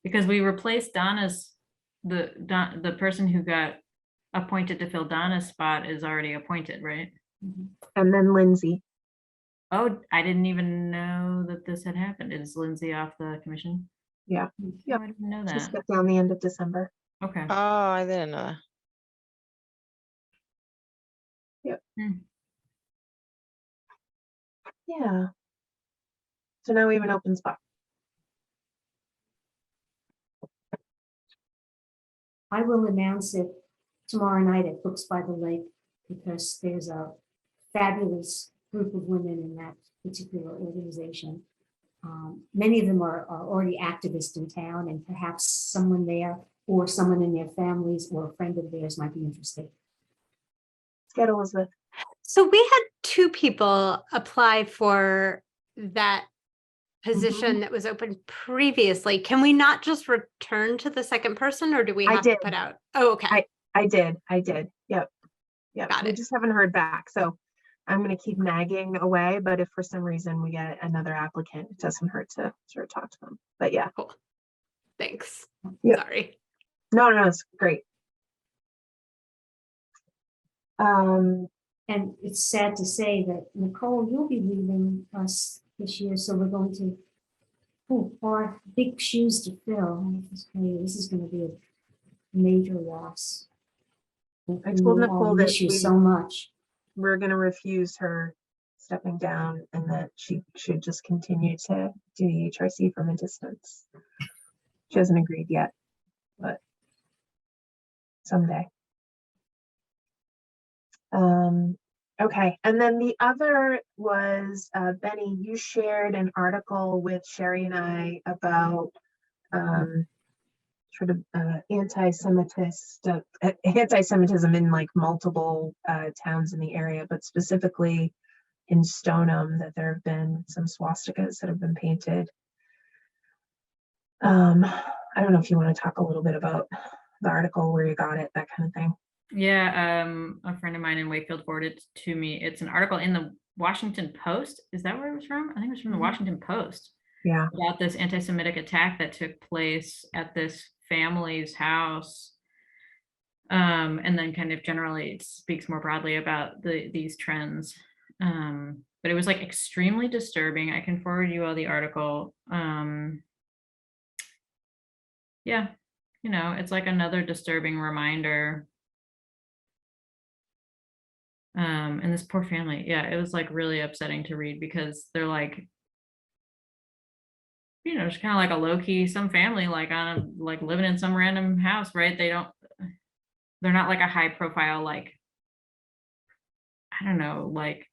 Because we replaced the person who got appointed to fill Donna's spot is already appointed, right? And then Lindsay. Oh, I didn't even know that this had happened. Is Lindsay off the commission? Yeah. Oh, Yep. I didn't know She that. stepped down the end of December. Okay. Oh, I didn't know that. Yeah. So now we have an open spot. I will announce it tomorrow night at Books by the Lake, because there's a fabulous group of women in that particular organization. Many of them are already activists in town, and perhaps someone there or someone in their families or a friend of theirs might be interested. Get Elizabeth. So we had 2 people apply for that position that was open previously. Can we not just return to the second person, or do we I have to did. put out? Oh, okay. I did. Yep. Got We it. just haven't heard back. So I'm going to keep nagging away, but if for some reason we get another applicant, it doesn't hurt to sort of talk to them. But yeah, Thanks. Yep. Sorry. no, it's great. And it's sad to say that, Nicole, you'll be leaving us this year, so we're going to, our big shoes to fill. I have to tell you, this is going to be a major loss. I And told we'll all Nicole that miss you so much. we're going to refuse her stepping down and that she should just continue to do the HRC from a distance. She hasn't agreed yet, but someday. Okay, and then the other was, Benny, you shared an article with Sherry and I about sort of anti-Semitism in like multiple towns in the area, but specifically in Stoneham, that there have been some swastikas that have been painted. I don't know if you want to talk a little bit about the article, where you got it, that kind of thing. Yeah, a friend of mine in Wakefield forwarded it to me. It's an article in the Washington Post. Is that where it was from? I think it was from the Washington Post. Yeah. About this anti-Semitic attack that took place at this family's house. And then kind of generally it speaks more broadly about these trends. But it was like extremely disturbing. I can forward you all the article. Yeah, it's like another disturbing reminder. And this poor family, yeah, it was like really upsetting to read, because they're like, it's kind of like a low-key, some family like living in some random house, right? They're not like a high profile, like, I don't know, like,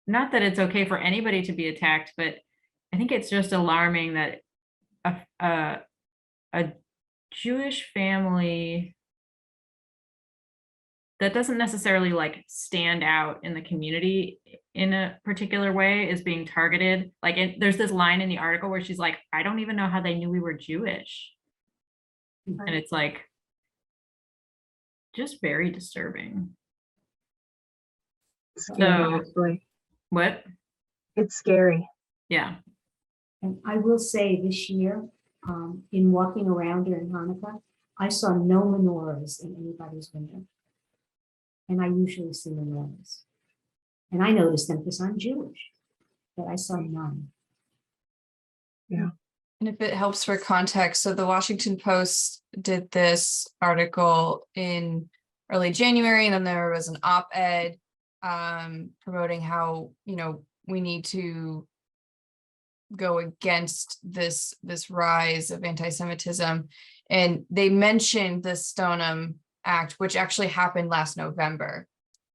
not that it's okay for anybody to be attacked, but I think it's just alarming that a Jewish family that doesn't necessarily like stand out in the community in a particular way is being targeted. Like there's this line in the article where she's like, I don't even know how they knew we were Jewish. And it's like, just very disturbing. Scary, So- actually. What? It's scary. Yeah. And I will say this year, in walking around during Hanukkah, I saw no menorahs in anybody's window. And I usually see menorahs. And I noticed them because I'm Jewish, but I saw none. And if it helps for context, so the Washington Post did this article in early January, and then there was an op-ed promoting how, we need to go against this rise of anti-Semitism. And they mentioned the Stoneham Act, which actually happened last November.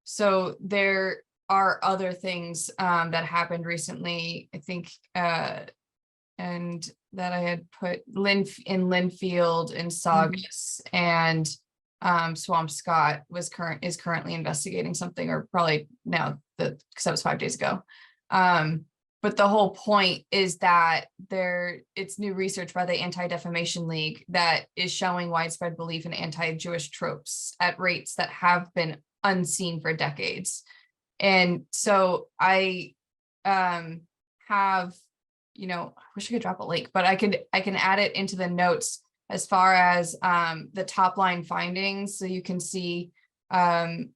So there are other things that happened recently, I think, and that I had put in Linfield, in Saugus, and Swampscott is currently investigating something, or probably now, because that was 5 days ago. But the whole point is that it's new research by the Anti-Defamation League that is showing widespread belief in anti-Jewish tropes at rates that have been unseen for decades. And so I have, I wish I could drop a link, but I can add it into the notes as far as the top line findings, so you can see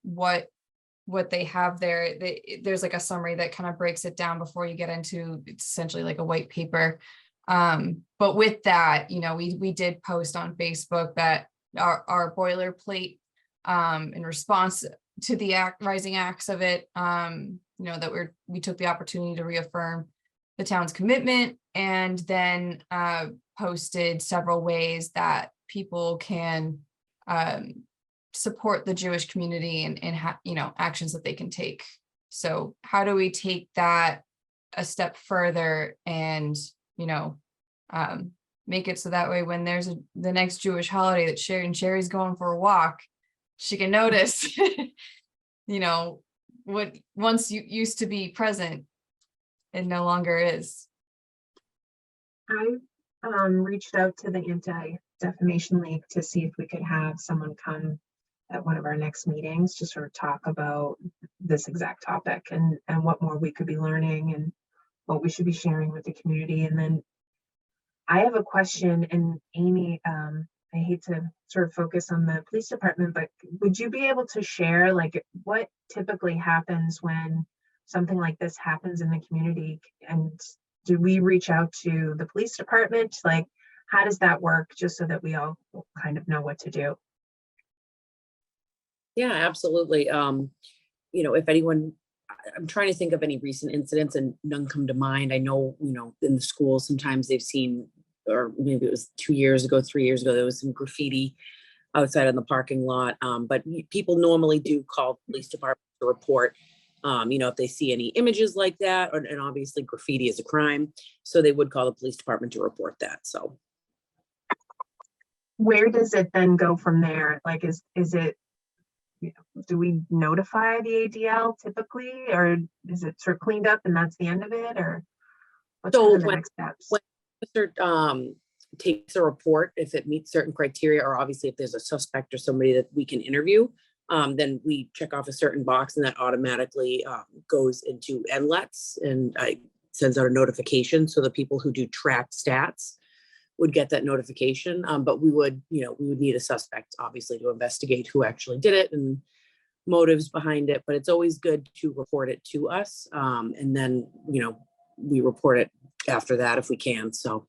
what they have there. There's like a summary that kind of breaks it down before you get into, it's essentially like a white paper. But with that, we did post on Facebook that our boilerplate in response to the rising acts of it, that we took the opportunity to reaffirm the town's commitment, and then posted several ways that people can support the Jewish community and actions that they can take. So how do we take that a step further and make it so that way when there's the next Jewish holiday that Sherry's going for a walk, she can notice what once used to be present, it no longer is. I reached out to the Anti-Defamation League to see if we could have someone come at one of our next meetings to sort of talk about this exact topic and what more we could be learning and what we should be sharing with the community. And then I have a question, and Amy, I hate to sort of focus on the police department, but would you be able to share like what typically happens when something like this happens in the community? And do we reach out to the police department? Like, how does that work, just so that we all kind of know what to do? Yeah, absolutely. If anyone, I'm trying to think of any recent incidents and none come to mind. I know, in the schools, sometimes they've seen, or maybe it was 2 years ago, 3 years ago, there was some graffiti outside in the parking lot. But people normally do call the police department to report, if they see any images like that, and obviously graffiti is a crime. So they would call the police department to report that. So Where does it then go from there? Like, is it, do we notify the ADL typically, or is it sort of cleaned up and that's the end of it, or what's So kind of the when- next steps? when Mr. Takes a report, if it meets certain criteria, or obviously if there's a suspect or somebody that we can interview, then we check off a certain box, and that automatically goes into NLETs, and sends out a notification. So the people who do track stats would get that notification. But we would need a suspect, obviously, to investigate who actually did it and motives behind it. But it's always good to report it to us. And then, we report it after that if we can. So.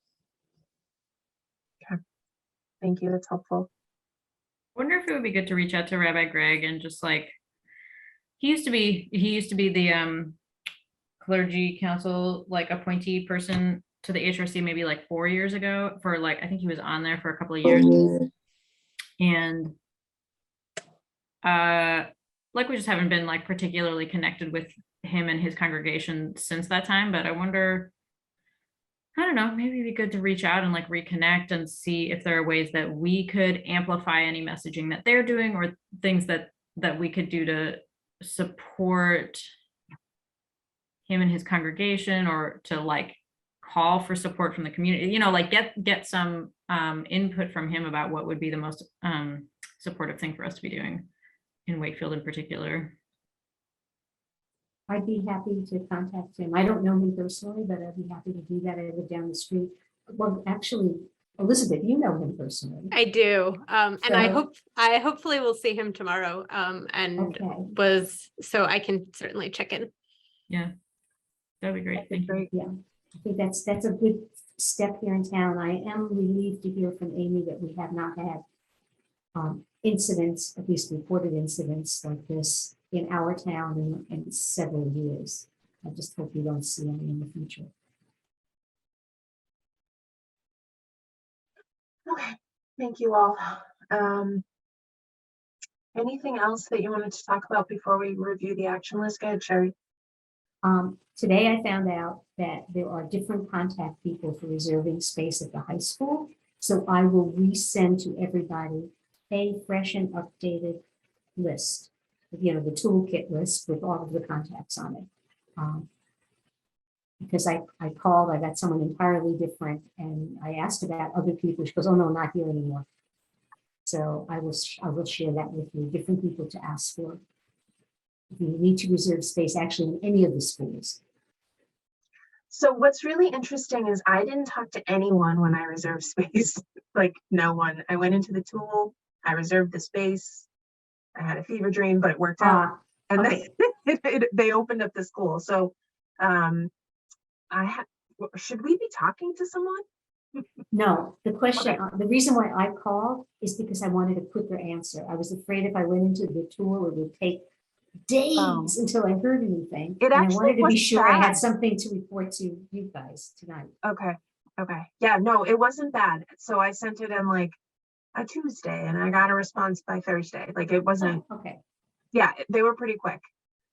Thank you, that's helpful. Wonder if it would be good to reach out to Rabbi Greg and just like, he used to be the clergy council like appointee person to the HRC maybe like 4 years ago, for like, I think he was on there for a couple of years. And like we just haven't been like particularly connected with him and his congregation since that time. But I wonder, I don't know, maybe it'd be good to reach out and like reconnect and see if there are ways that we could amplify any messaging that they're doing, or things that that we could do to support him and his congregation, or to like call for support from the community, you know, like get some input from him about what would be the most supportive thing for us to be doing in Wakefield in particular. I'd be happy to contact him. I don't know him personally, but I'd be happy to do that. I live down the street. Well, actually, Elizabeth, you know him personally. I do. And So- I hopefully will see him tomorrow. And Okay. so I can certainly check in. Yeah, that'd be great. Thank you. Great. Yeah, I think that's a good step here in town. I am relieved to hear from Amy that we have not had incidents, at least reported incidents like this in our town in several years. I just hope we don't see any in the future. Okay, thank you all. Anything else that you wanted to talk about before we review the action list? Go ahead, Sherry. Today I found out that there are different contact people for reserving space at the high school. So I will resend to everybody a fresh and updated list, you know, the toolkit list with all of the contacts on it. Because I called, I got someone entirely different, and I asked about other people. She goes, "Oh no, not here anymore." So I will share that with you, different people to ask for. If you need to reserve space, actually in any of the schools. So what's really interesting is I didn't talk to anyone when I reserved space, like no one. I went into the tool, I reserved the space. I had a fever dream, but it worked out. And okay. they opened up the school. So should we be talking to someone? No, the question, Okay. the reason why I called is because I wanted a quicker answer. I was afraid if I went into the tool, it would take days until I heard anything. It And I actually wanted to be wasn't sure I bad. had something to report to you guys tonight. Okay. Yeah, no, it wasn't bad. So I sent it in like a Tuesday and I got a response by Thursday. Like it wasn't, Okay, yeah, they were pretty quick.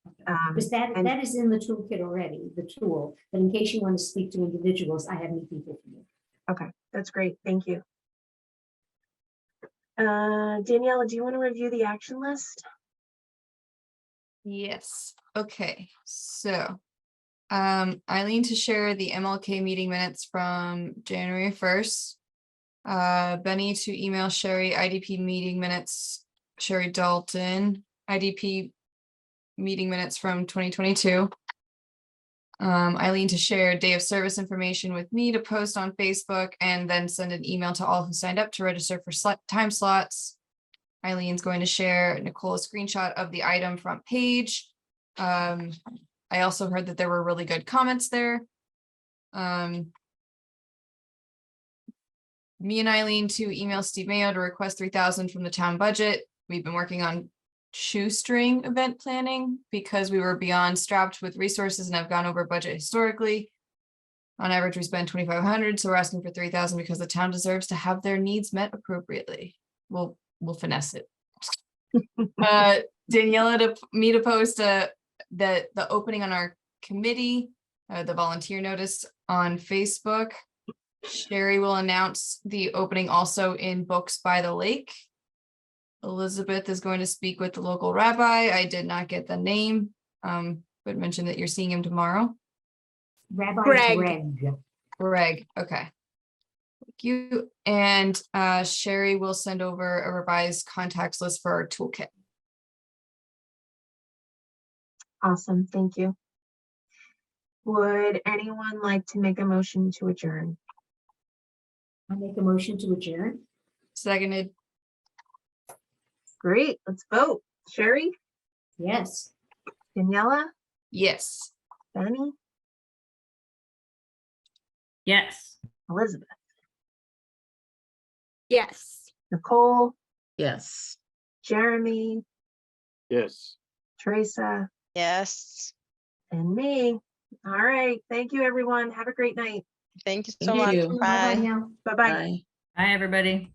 because that and- is in the toolkit already, the tool. But in case you want to speak to individuals, I have new people for you. Okay, that's great. Thank you. Daniela, do you want to review the action list? Yes, okay, so Eileen to share the MLK meeting minutes from January 1st. Benny to email Sherry IDP meeting minutes, Sherry Dalton, IDP meeting minutes from 2022. Eileen to share day of service information with me to post on Facebook and then send an email to all who signed up to register for time slots. Eileen's going to share Nicole a screenshot of the item front page. I also heard that there were really good comments there. Me and Eileen to email Steve Mayo to request 3,000 from the town budget. We've been working on shoestring event planning because we were beyond strapped with resources and have gone over budget historically. On average, we spend 2,500, so we're asking for 3,000 because the town deserves to have their needs met appropriately. We'll finesse it. Daniela to post the opening on our committee, the volunteer notice on Facebook. Sherry will announce the opening also in Books by the Lake. Elizabeth is going to speak with the local rabbi. I did not get the name, but mention that you're seeing him tomorrow. Rabbi Greg, okay. Thank you. And Sherry will send over a revised contacts list for our toolkit. Awesome, thank you. Would anyone like to make a motion to adjourn? I make a motion to adjourn. Seconded. Great, let's vote. Sherry, Yes. Daniela, Yes. Benny, Yes. Elizabeth, Yes. Nicole, Yes. Jeremy, Yes. Teresa, Yes. and me. All right, thank you, everyone. Have a great night. Thank you so Thank much. you. Bye Bye. now. Bye-bye. Bye. Bye, everybody.